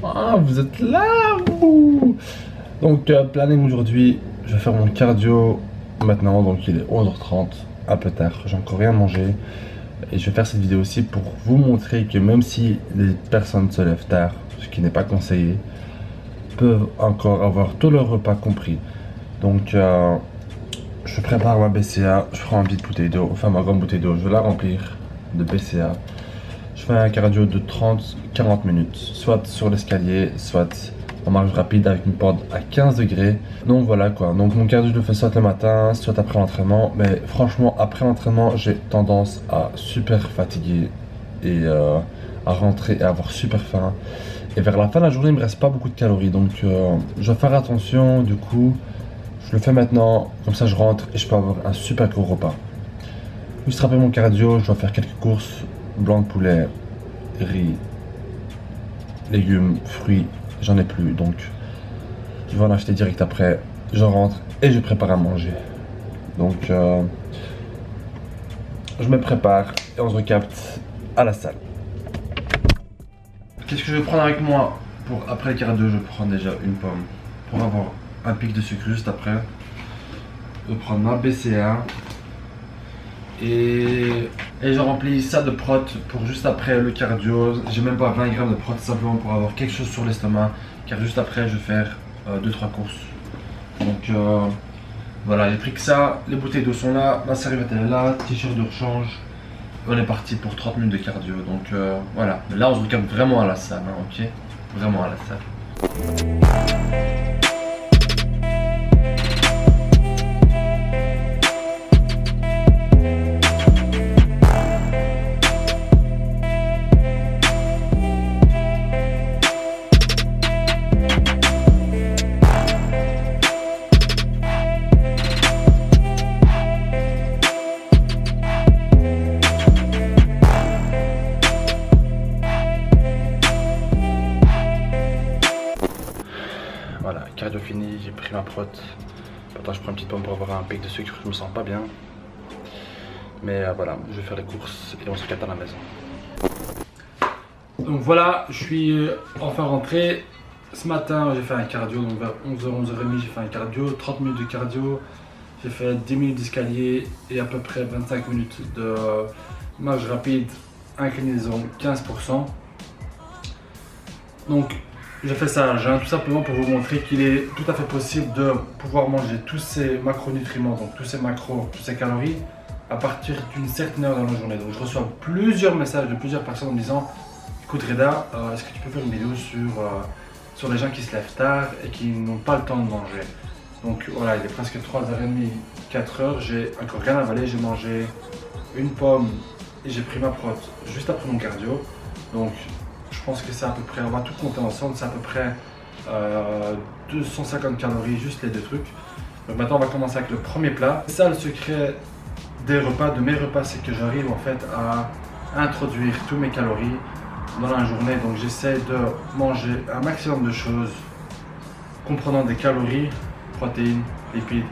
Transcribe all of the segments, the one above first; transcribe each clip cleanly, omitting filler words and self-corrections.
Ah, vous êtes là, vous. Donc, planning aujourd'hui, je vais faire mon cardio maintenant. Donc, il est 11h30, un peu tard. J'ai encore rien mangé. Et je vais faire cette vidéo aussi pour vous montrer que même si les personnes se lèvent tard, ce qui n'est pas conseillé, peuvent encore avoir tout leur repas compris. Donc, je prépare ma BCA. Je prends une petite bouteille d'eau, enfin ma grande bouteille d'eau. Je vais la remplir de BCA. Je fais un cardio de 30-40 minutes, soit sur l'escalier, soit en marche rapide avec une pente à 15 degrés. Donc voilà quoi, donc mon cardio je le fais soit le matin, soit après l'entraînement. Mais franchement, après l'entraînement, j'ai tendance à super fatiguer et à rentrer et à avoir super faim. Et vers la fin de la journée, il me reste pas beaucoup de calories. Donc je vais faire attention, du coup, je le fais maintenant. Comme ça, je rentre et je peux avoir un super gros repas. Juste rappeler mon cardio, je dois faire quelques courses. Blanc de poulet, riz, légumes, fruits, j'en ai plus, donc je vais en acheter direct après. Je rentre et je prépare à manger. Donc je me prépare et on se recapte à la salle. Qu'est-ce que je vais prendre avec moi pour après le cardio? Je prends déjà une pomme pour avoir un pic de sucre juste après. Je vais prendre ma BCA. Et je remplis ça de prot pour juste après le cardio. J'ai même pas 20 grammes de prot simplement pour avoir quelque chose sur l'estomac. Car juste après je vais faire 2-3 courses. Donc voilà, j'ai pris que ça. Les bouteilles d'eau sont là, ma serviette est là, t-shirt de rechange. On est parti pour 30 minutes de cardio. Donc voilà, là on se regarde vraiment à la salle, hein, ok? Vraiment à la salle. Voilà, cardio fini, j'ai pris ma prot. Maintenant je prends une petite pomme pour avoir un pic de sucre, je me sens pas bien. Mais voilà, je vais faire les courses et on se capte à la maison. Donc voilà, je suis enfin rentré. Ce matin j'ai fait un cardio, donc vers 11h, 11h30 j'ai fait un cardio, 30 minutes de cardio. J'ai fait 10 minutes d'escalier et à peu près 25 minutes de marche rapide, inclinaison 15%. Donc j'ai fait ça à jeun tout simplement pour vous montrer qu'il est tout à fait possible de pouvoir manger tous ces macronutriments, donc tous ces macros, toutes ces calories à partir d'une certaine heure dans la journée. Donc je reçois plusieurs messages de plusieurs personnes en me disant écoute Reda, est-ce que tu peux faire une vidéo sur les gens qui se lèvent tard et qui n'ont pas le temps de manger. Donc voilà, il est presque 3h30, 4h, j'ai encore rien avalé, j'ai mangé une pomme et j'ai pris ma prot juste après mon cardio. Donc je pense que c'est à peu près, on va tout compter ensemble, c'est à peu près 250 calories, juste les deux trucs. Donc maintenant on va commencer avec le premier plat. C'est ça le secret des repas, de mes repas, c'est que j'arrive en fait à introduire tous mes calories dans la journée. Donc j'essaie de manger un maximum de choses comprenant des calories, protéines, lipides,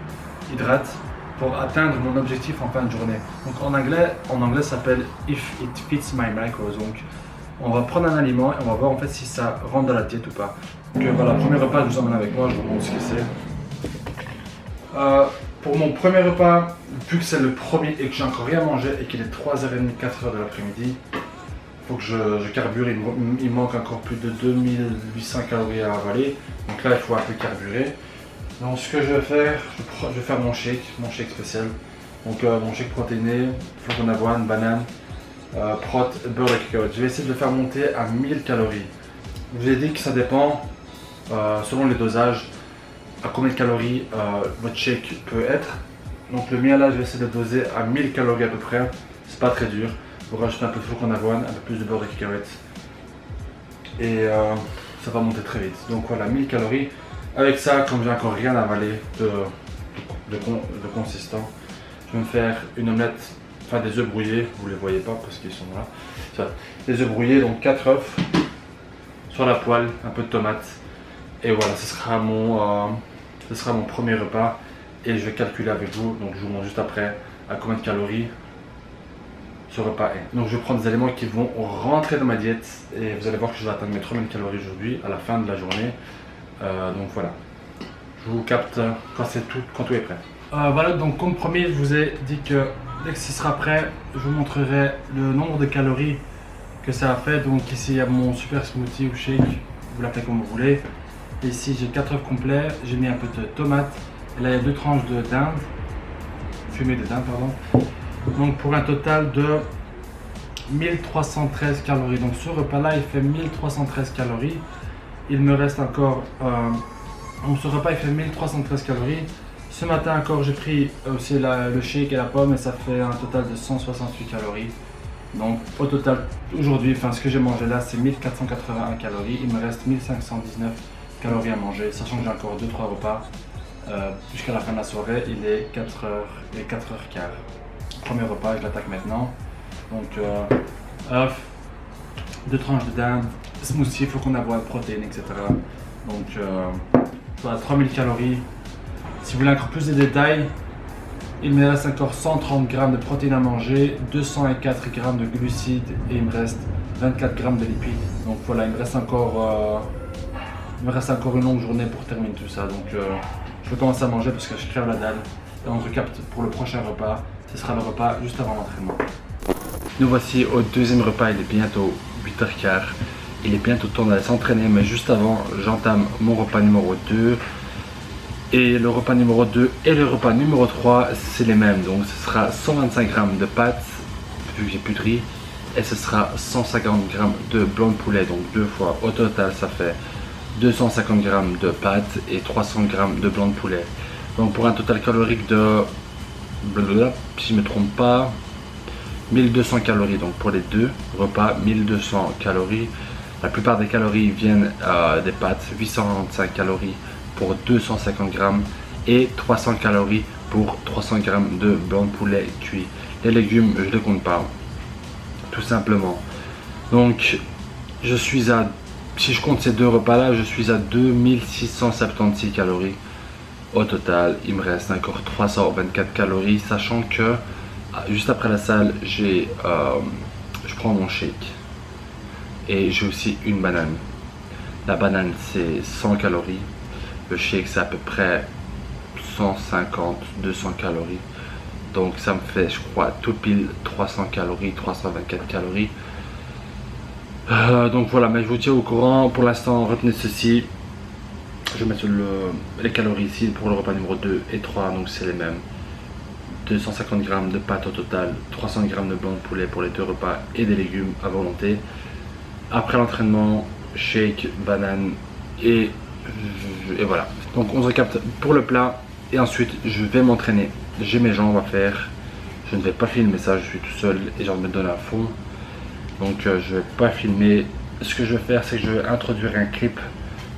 hydrates pour atteindre mon objectif en fin de journée. Donc en anglais ça s'appelle If It Fits My Macros. Donc on va prendre un aliment et on va voir en fait si ça rentre dans la diète ou pas. Donc voilà, premier repas, je vous emmène avec moi, je vous montre ce que c'est. Pour mon premier repas, vu que c'est le premier et que j'ai encore rien mangé et qu'il est 3h30, 4h de l'après-midi, il faut que je carbure, il manque encore plus de 2800 calories à avaler. Donc là il faut un peu carburer. Donc ce que je vais faire, je vais faire mon shake spécial. Donc mon shake protéiné, flocons d'avoine, banane, prot, beurre et cacahuètes. Je vais essayer de le faire monter à 1000 calories. Je vous ai dit que ça dépend, selon les dosages, à combien de calories votre shake peut être. Donc le mien là, je vais essayer de doser à 1000 calories à peu près. C'est pas très dur. Vous rajoutez un peu de flocons d'avoine, un peu plus de beurre et cacahuètes. Et ça va monter très vite. Donc voilà, 1000 calories. Avec ça, comme j'ai encore rien avalé de consistant, je vais me faire une omelette, enfin des œufs brouillés, vous ne les voyez pas parce qu'ils sont là. Ça, des œufs brouillés, donc 4 œufs sur la poêle, un peu de tomates. Et voilà, ce sera mon premier repas. Et je vais calculer avec vous, donc je vous montre juste après à combien de calories ce repas est. Donc je vais prendre des aliments qui vont rentrer dans ma diète et vous allez voir que je vais atteindre mes 3000 calories aujourd'hui à la fin de la journée. Donc voilà, je vous capte quand tout est prêt. Voilà, donc comme promis, je vous ai dit que dès que ce sera prêt, je vous montrerai le nombre de calories que ça a fait. Donc ici il y a mon super smoothie ou shake, vous l'appelez comme vous voulez. Et ici j'ai 4 œufs complets, j'ai mis un peu de tomates. Et là il y a 2 tranches de dinde, fumée de dinde pardon. Donc pour un total de 1313 calories. Donc ce repas là il fait 1313 calories. Il me reste encore, donc ce repas il fait 1313 calories. Ce matin encore j'ai pris aussi le shake et la pomme et ça fait un total de 168 calories. Donc au total aujourd'hui, ce que j'ai mangé là c'est 1481 calories. Il me reste 1519 calories à manger, sachant que j'ai encore 2-3 repas. Jusqu'à la fin de la soirée, il est 4h et 4h15. Premier repas, je l'attaque maintenant. Donc œuf, 2 tranches de dinde, smoothie, il faut qu'on avoie protéines, etc. Donc voilà, 3000 calories. Si vous voulez encore plus de détails, il me reste encore 130 g de protéines à manger, 204 g de glucides et il me reste 24 g de lipides. Donc voilà, il me reste encore une longue journée pour terminer tout ça. Donc je vais commencer à manger parce que je crève la dalle. Et on se recapte pour le prochain repas. Ce sera le repas juste avant l'entraînement. Nous voici au deuxième repas, il est bientôt 8h15. Il est bientôt temps d'aller s'entraîner, mais juste avant, j'entame mon repas numéro 2. Et le repas numéro 2 et le repas numéro 3, c'est les mêmes. Donc ce sera 125 g de pâtes, vu que j'ai plus de riz. Et ce sera 150 g de blanc de poulet, donc 2 fois. Au total, ça fait 250 g de pâtes et 300 g de blanc de poulet. Donc pour un total calorique de, si je ne me trompe pas, 1200 calories. Donc pour les deux repas, 1200 calories. La plupart des calories viennent des pâtes, 825 calories pour 250 g et 300 calories pour 300 g de blanc de poulet cuit. Les légumes, je ne les compte pas, tout simplement. Donc je suis à, si je compte ces deux repas là, je suis à 2676 calories. Au total, il me reste encore 324 calories, sachant que juste après la salle, je prends mon shake et j'ai aussi une banane. La banane c'est 100 calories, le shake c'est à peu près 150-200 calories. Donc ça me fait, je crois, tout pile 300 calories, 324 calories. Donc voilà, mais je vous tiens au courant. Pour l'instant, retenez ceci. Je vais mettre les calories ici pour le repas numéro 2 et 3, donc c'est les mêmes. 250 g de pâtes au total, 300 g de blanc de poulet pour les deux repas et des légumes à volonté. Après l'entraînement, shake, banane et voilà. Donc on se recapte pour le plat et ensuite je vais m'entraîner. J'ai mes jambes à faire. Je ne vais pas filmer ça, je suis tout seul et j'ai envie de me donner à fond. Donc je ne vais pas filmer. Ce que je vais faire, c'est que je vais introduire un clip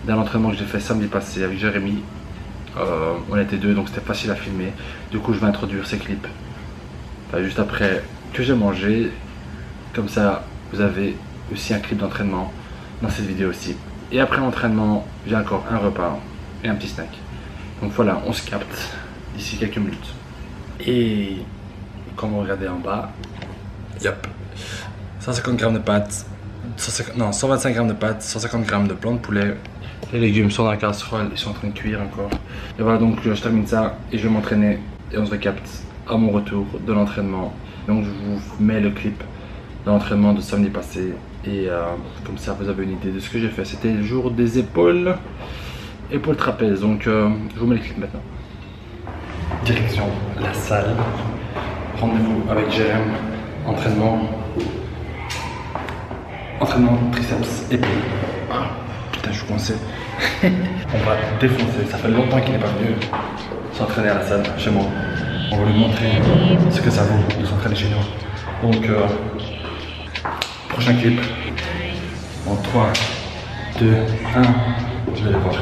d'un entraînement que j'ai fait samedi passé avec Jérémy. On était deux, donc c'était facile à filmer. Du coup je vais introduire ces clips juste après que j'ai mangé. Comme ça vous avez aussi un clip d'entraînement dans cette vidéo aussi. Et après l'entraînement, j'ai encore un repas et un petit snack. Donc voilà, on se capte d'ici quelques minutes. Et comme vous regardez en bas, yep, 150 g de pâtes, 125 g de pâtes, 150 g de blanc de poulet. Les légumes sont dans la casserole, ils sont en train de cuire encore. Et voilà, donc je termine ça et je vais m'entraîner et on se recapte à mon retour de l'entraînement. Donc je vous mets le clip de l'entraînement de samedi passé et comme ça vous avez une idée de ce que j'ai fait. C'était le jour des épaules trapèze, donc je vous mets le clip maintenant. Direction la salle, rendez-vous avec Jérémy, entraînement triceps épaules. Putain, je suis coincé. On va défoncer, ça fait longtemps qu'il n'est pas venu s'entraîner à la salle chez moi. On va lui montrer ce que ça vaut de s'entraîner chez nous. Donc prochain clip en 3, 2, 1, je vais les voir.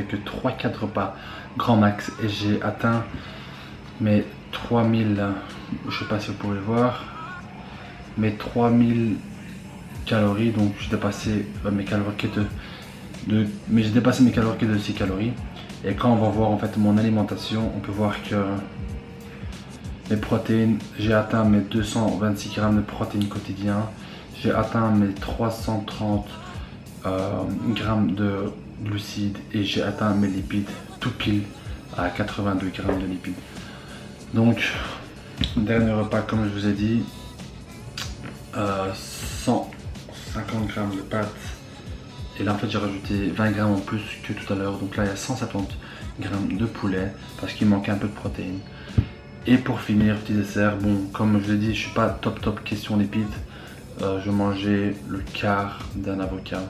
que 3-4 repas grand max et j'ai atteint mes 3000, je sais pas si vous pouvez voir, mes 3000 calories. Donc j'ai dépassé mes calories mais j'ai dépassé mes calories de 6 calories. Et quand on va voir en fait mon alimentation, on peut voir que mes protéines, j'ai atteint mes 226 grammes de protéines quotidiens, j'ai atteint mes 330 grammes de glucides et j'ai atteint mes lipides tout pile à 82 grammes de lipides. Donc dernier repas, comme je vous ai dit, 150 grammes de pâtes. Et là en fait j'ai rajouté 20 grammes en plus que tout à l'heure. Donc là il y a 170 grammes de poulet parce qu'il manquait un peu de protéines. Et pour finir, petit dessert, bon comme je l'ai dit, je suis pas top question lipides. Je mangeais le quart d'un avocat.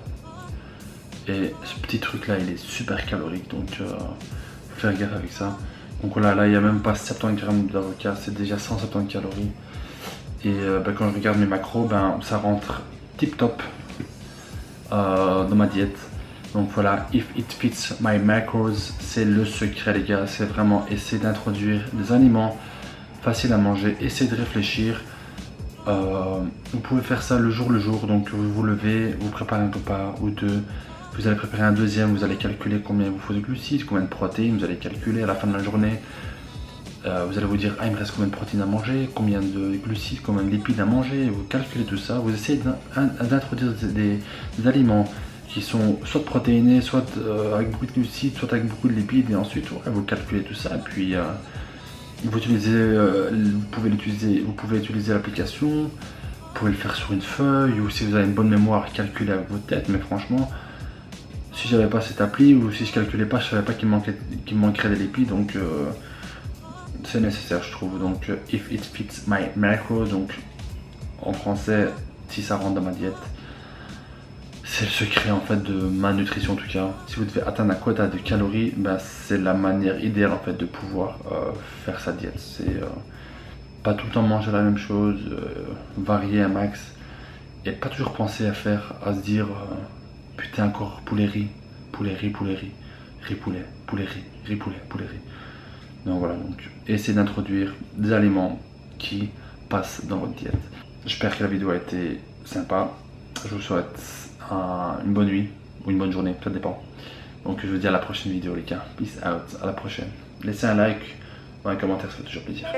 Et ce petit truc là il est super calorique, donc faut faire gaffe avec ça. Donc voilà, là il n'y a même pas 70 grammes d'avocat, c'est déjà 170 calories. Et quand je regarde mes macros, ça rentre tip top dans ma diète. Donc voilà, if it fits my macros, c'est le secret les gars. C'est vraiment essayer d'introduire des aliments faciles à manger, essayer de réfléchir. Vous pouvez faire ça le jour, donc vous vous levez, vous préparez un repas ou deux, vous allez préparer un deuxième, vous allez calculer combien vous faut de glucides, combien de protéines, vous allez calculer à la fin de la journée. Vous allez vous dire, ah il me reste combien de protéines à manger, combien de glucides, combien de lipides à manger, vous calculez tout ça, vous essayez d'introduire des aliments qui sont soit protéinés, soit avec beaucoup de glucides, soit avec beaucoup de lipides, et ensuite vous calculez tout ça, et puis vous pouvez utiliser l'application, vous pouvez le faire sur une feuille, ou si vous avez une bonne mémoire, calculer avec votre tête, mais franchement, si j'avais pas cette appli, ou si je calculais pas, je savais pas qu'il me manquerait des lipides, donc c'est nécessaire je trouve. Donc if it fits my macros, donc en français si ça rentre dans ma diète, c'est le secret en fait de ma nutrition en tout cas. Si vous devez atteindre un quota de calories, c'est la manière idéale en fait de pouvoir faire sa diète. C'est pas tout le temps manger la même chose, varier un max et pas toujours penser à se dire putain encore poulet riz, riz poulet, poulet riz. Donc voilà, donc essayez d'introduire des aliments qui passent dans votre diète. J'espère que la vidéo a été sympa. Je vous souhaite une bonne nuit ou une bonne journée, ça dépend. Donc je vous dis à la prochaine vidéo les gars. Peace out, à la prochaine. Laissez un like ou un commentaire, ça fait toujours plaisir.